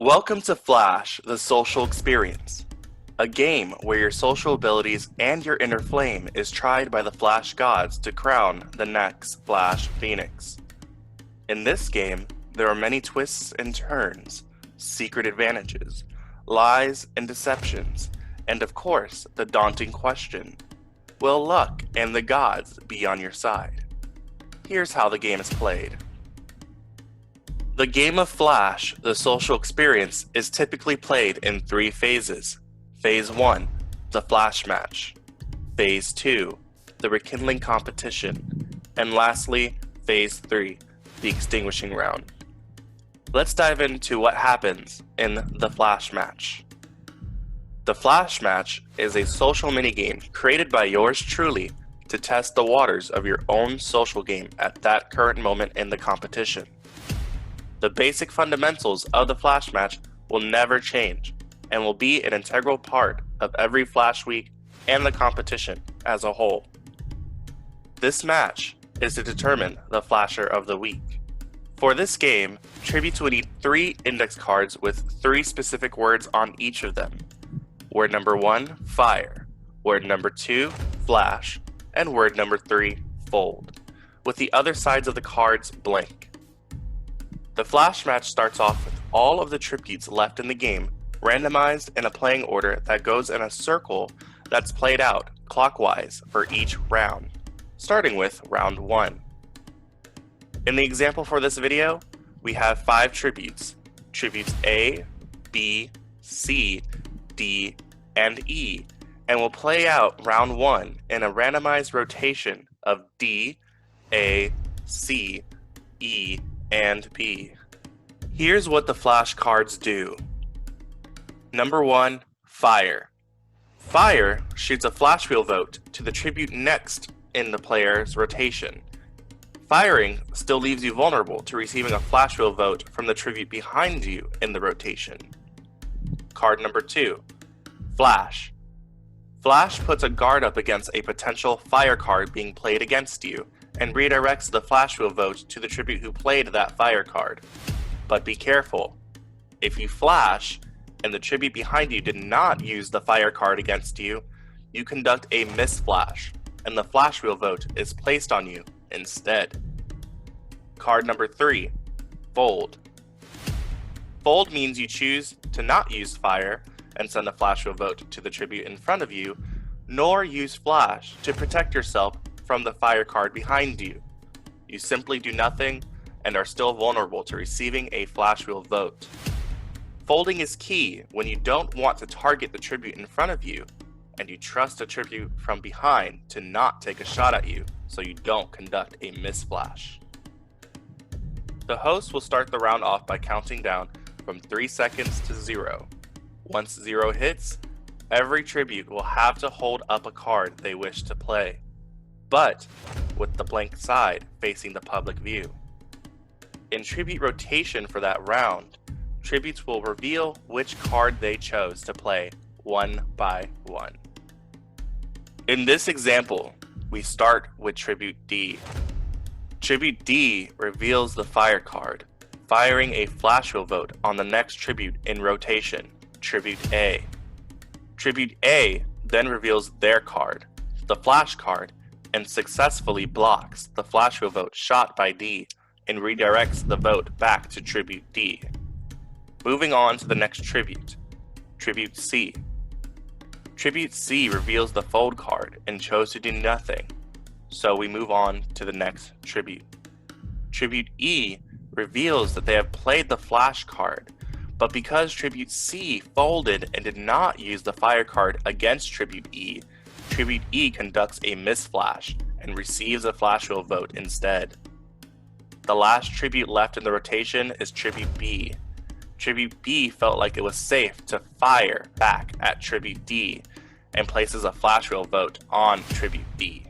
Welcome to Flash, the social experience, a game where your social abilities and your inner flame is tried by the Flash gods to crown the next Flash Phoenix. In this game, there are many twists and turns, secret advantages, lies and deceptions, and of course, the daunting question, will luck and the gods be on your side? Here's how the game is played. The game of Flash, the social experience, is typically played in 3 phases. Phase 1, the Flash match. Phase 2, the rekindling competition. And lastly, Phase 3, the extinguishing round. Let's dive into what happens in the Flash match. The Flash match is a social minigame created by yours truly to test the waters of your own social game at that current moment in the competition. The basic fundamentals of the Flash match will never change and will be an integral part of every Flash week and the competition as a whole. This match is to determine the Flasher of the week. For this game, tributes will need 3 index cards with 3 specific words on each of them. Word number 1, fire. Word number 2, flash. And word number 3, fold, with the other sides of the cards blank. The Flash match starts off with all of the tributes left in the game randomized in a playing order that goes in a circle that's played out clockwise for each round, starting with round 1. In the example for this video, we have 5 tributes. Tributes A, B, C, D, and E, and we'll play out round 1 in a randomized rotation of D, A, C, E, and B. Here's what the Flash cards do. Number 1, fire. Fire shoots a Flash wheel vote to the tribute next in the player's rotation. Firing still leaves you vulnerable to receiving a Flash wheel vote from the tribute behind you in the rotation. Card number 2, flash. Flash puts a guard up against a potential fire card being played against you and redirects the Flash wheel vote to the tribute who played that fire card. But be careful. If you flash, and the tribute behind you did not use the fire card against you, you conduct a miss flash, and the Flash wheel vote is placed on you instead. Card number 3, fold. Fold means you choose to not use fire and send the Flash wheel vote to the tribute in front of you, nor use flash to protect yourself from the fire card behind you. You simply do nothing and are still vulnerable to receiving a Flash wheel vote. Folding is key when you don't want to target the tribute in front of you and you trust a tribute from behind to not take a shot at you so you don't conduct a miss flash. The host will start the round off by counting down from 3 seconds to 0. Once 0 hits, every tribute will have to hold up a card they wish to play, but with the blank side facing the public view. In tribute rotation for that round, tributes will reveal which card they chose to play one by one. In this example, we start with Tribute D. Tribute D reveals the fire card, firing a Flash wheel vote on the next tribute in rotation, Tribute A. Tribute A then reveals their card, the Flash card, and successfully blocks the Flash wheel vote shot by D and redirects the vote back to Tribute D. Moving on to the next tribute, Tribute C. Tribute C reveals the fold card and chose to do nothing, so we move on to the next tribute. Tribute E reveals that they have played the Flash card, but because Tribute C folded and did not use the fire card against Tribute E conducts a miss flash and receives a Flash wheel vote instead. The last tribute left in the rotation is Tribute B. Tribute B felt like it was safe to fire back at Tribute D and places a Flash wheel vote on Tribute D.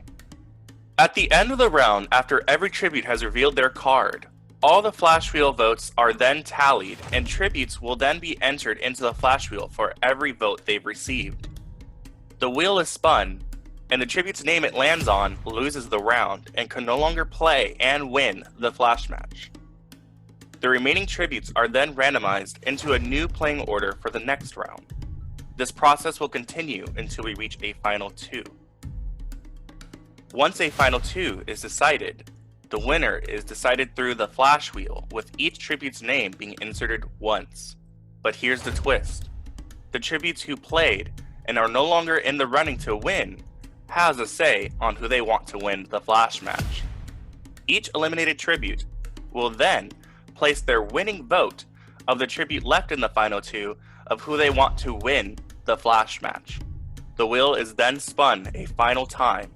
At the end of the round, after every tribute has revealed their card, all the Flash wheel votes are then tallied and tributes will then be entered into the Flash wheel for every vote they've received. The wheel is spun, and the tribute's name it lands on loses the round and can no longer play and win the Flash match. The remaining tributes are then randomized into a new playing order for the next round. This process will continue until we reach a final 2. Once a final 2 is decided, the winner is decided through the flash wheel, with each tribute's name being inserted once. But here's the twist. The tributes who played and are no longer in the running to win has a say on who they want to win the flash match. Each eliminated tribute will then place their winning vote of the tribute left in the final 2 of who they want to win the flash match. The wheel is then spun a final time,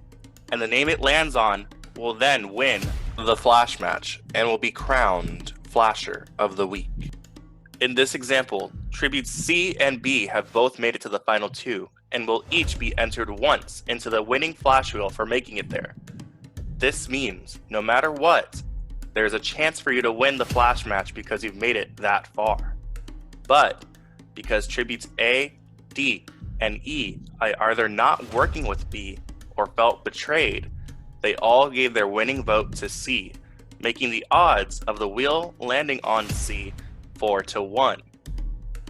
and the name it lands on will then win the flash match and will be crowned Flasher of the Week. In this example, tributes C and B have both made it to the final 2 and will each be entered once into the winning flash wheel for making it there. This means, no matter what, there's a chance for you to win the flash match because you've made it that far. But because tributes A, D, and E are either not working with B or felt betrayed, they all gave their winning vote to C, making the odds of the wheel landing on C 4-1.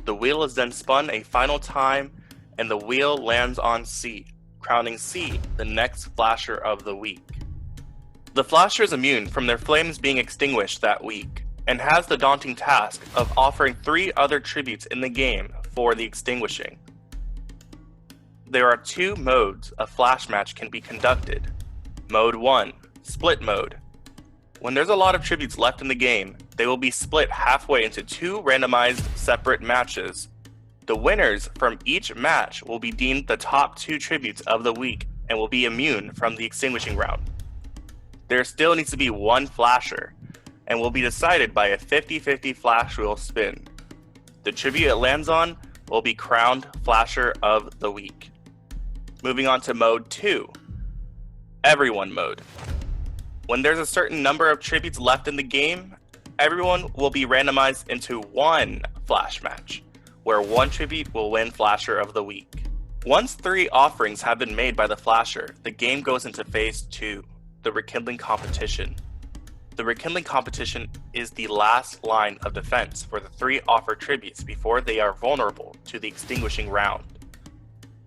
The wheel is then spun a final time and the wheel lands on C, crowning C the next Flasher of the Week. The Flasher is immune from their flames being extinguished that week, and has the daunting task of offering 3 other tributes in the game for the extinguishing. There are 2 modes a flash match can be conducted. Mode 1, Split Mode. When there's a lot of tributes left in the game, they will be split halfway into 2 randomized separate matches. The winners from each match will be deemed the top 2 tributes of the week and will be immune from the extinguishing round. There still needs to be 1 flasher, and will be decided by a 50-50 flash wheel spin. The tribute it lands on will be crowned Flasher of the Week. Moving on to Mode 2, Everyone Mode. When there's a certain number of tributes left in the game, everyone will be randomized into 1 flash match, where 1 tribute will win Flasher of the Week. Once 3 offerings have been made by the Flasher, the game goes into Phase 2, the Rekindling Competition. The Rekindling Competition is the last line of defense for the 3 offered tributes before they are vulnerable to the extinguishing round.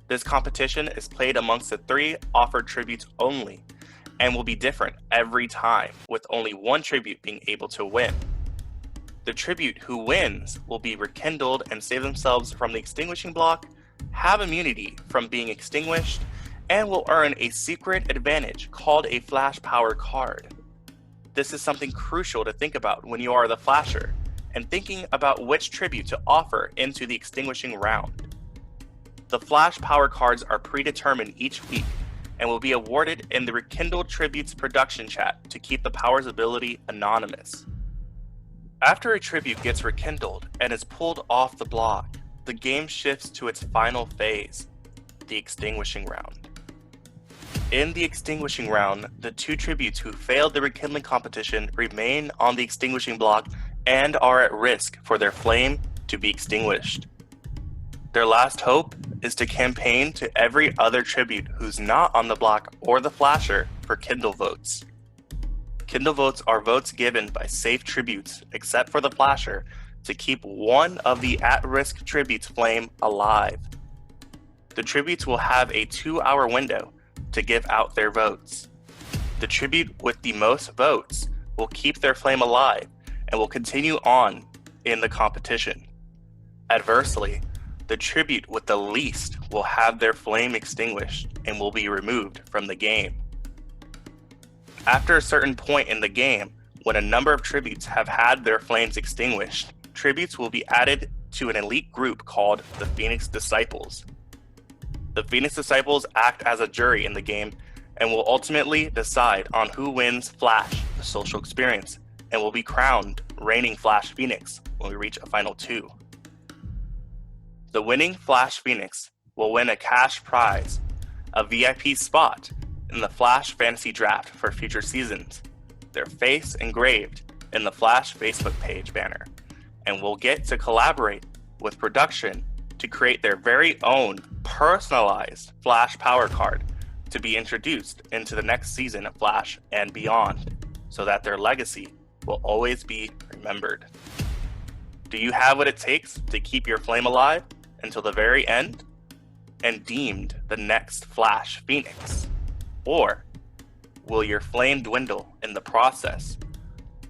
This competition is played amongst the 3 offered tributes only, and will be different every time, with only 1 tribute being able to win. The tribute who wins will be rekindled and save themselves from the extinguishing block, have immunity from being extinguished, and will earn a secret advantage called a Flash Power card. This is something crucial to think about when you are the Flasher, and thinking about which tribute to offer into the extinguishing round. The Flash Power cards are predetermined each week, and will be awarded in the Rekindled Tributes production chat to keep the power's ability anonymous. After a tribute gets rekindled and is pulled off the block, the game shifts to its final phase, the extinguishing round. In the extinguishing round, the 2 tributes who failed the rekindling competition remain on the extinguishing block and are at risk for their flame to be extinguished. Their last hope is to campaign to every other tribute who's not on the block or the Flasher for Kindle votes. Kindle votes are votes given by safe tributes, except for the Flasher, to keep one of the at-risk tributes' flame alive. The tributes will have a 2-hour window to give out their votes. The tribute with the most votes will keep their flame alive and will continue on in the competition. Adversely, the tribute with the least will have their flame extinguished and will be removed from the game. After a certain point in the game, when a number of tributes have had their flames extinguished, tributes will be added to an elite group called the Phoenix Disciples. The Phoenix Disciples act as a jury in the game and will ultimately decide on who wins Flash, the social experience, and will be crowned reigning Flash Phoenix when we reach a final 2. The winning Flash Phoenix will win a cash prize, a VIP spot in the Flash Fantasy Draft for future seasons, their face engraved in the Flash Facebook page banner, and will get to collaborate with production to create their very own personalized Flash Power card to be introduced into the next season of Flash and beyond, so that their legacy will always be remembered. Do you have what it takes to keep your flame alive until the very end and deemed the next Flash Phoenix? Or will your flame dwindle in the process?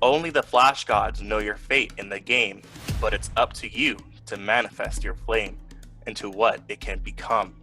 Only the Flash gods know your fate in the game, but it's up to you to manifest your flame into what it can become.